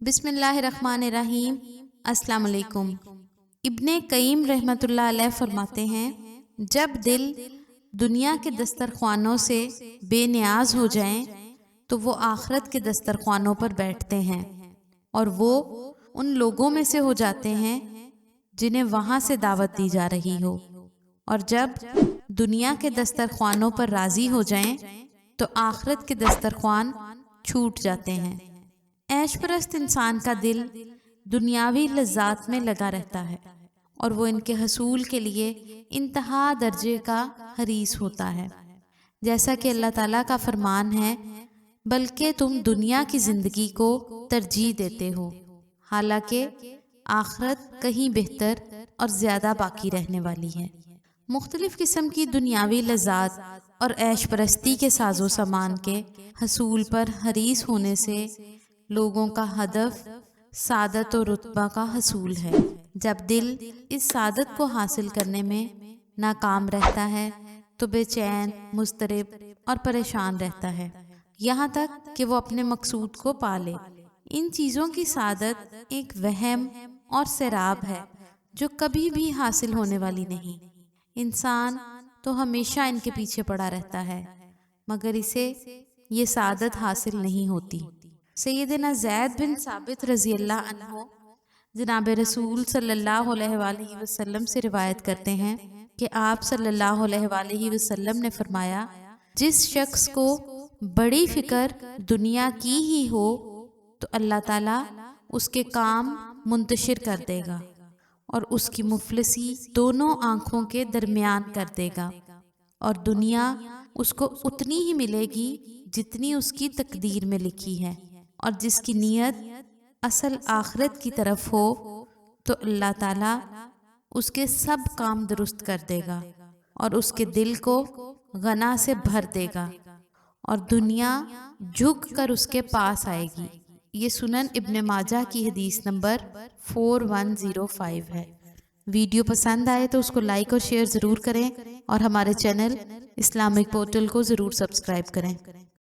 بسم اللہ الرحمن الرحیم۔ السلام علیکم۔ ابن قیم رحمۃ اللہ علیہ فرماتے ہیں، جب دل دنیا کے دسترخوانوں سے بے نیاز ہو جائیں تو وہ آخرت کے دسترخوانوں پر بیٹھتے ہیں اور وہ ان لوگوں میں سے ہو جاتے ہیں جنہیں وہاں سے دعوت دی جا رہی ہو، اور جب دنیا کے دسترخوانوں پر راضی ہو جائیں تو آخرت کے دسترخوان چھوٹ جاتے ہیں۔ عیش پرست انسان کا دل دنیاوی لذات میں لگا رہتا ہے اور وہ ان کے حصول کے لیے انتہا درجے کا حریص ہوتا ہے، جیسا کہ اللہ تعالیٰ کا فرمان ہے، بلکہ تم دنیا کی زندگی کو ترجیح دیتے ہو، حالانکہ آخرت کہیں بہتر اور زیادہ باقی رہنے والی ہے۔ مختلف قسم کی دنیاوی لذات اور عیش پرستی کے ساز و سامان کے حصول پر حریص ہونے سے لوگوں کا ہدف سعادت و رتبہ کا حصول ہے۔ جب دل اس سعادت کو حاصل کرنے میں ناکام رہتا ہے تو بے چین، مضطرب اور پریشان رہتا ہے، یہاں تک کہ وہ اپنے مقصود کو پا لے۔ ان چیزوں کی سعادت ایک وہم اور سراب ہے جو کبھی بھی حاصل ہونے والی نہیں۔ انسان تو ہمیشہ ان کے پیچھے پڑا رہتا ہے، مگر اسے یہ سعادت حاصل نہیں ہوتی۔ سیدنا زید بن ثابت رضی اللہ عنہ جناب رسول صلی اللہ علیہ وآلہ وسلم سے روایت کرتے ہیں کہ آپ صلی اللہ علیہ وآلہ وسلم نے فرمایا، جس شخص کو بڑی فکر دنیا کی ہی ہو تو اللہ تعالیٰ اس کے کام منتشر کر دے گا اور اس کی مفلسی دونوں آنکھوں کے درمیان کر دے گا، اور دنیا اس کو اتنی ہی ملے گی جتنی اس کی تقدیر میں لکھی ہے، اور جس کی نیت اصل آخرت کی طرف ہو تو اللہ تعالیٰ اس کے سب کام درست کر دے گا اور اس کے دل کو غنا سے بھر دے گا، اور دنیا جھک کر اس کے پاس آئے گی۔ یہ سنن ابن ماجہ کی حدیث نمبر 4105 ہے۔ ویڈیو پسند آئے تو اس کو لائک اور شیئر ضرور کریں، اور ہمارے چینل اسلامک پورٹل کو ضرور سبسکرائب کریں۔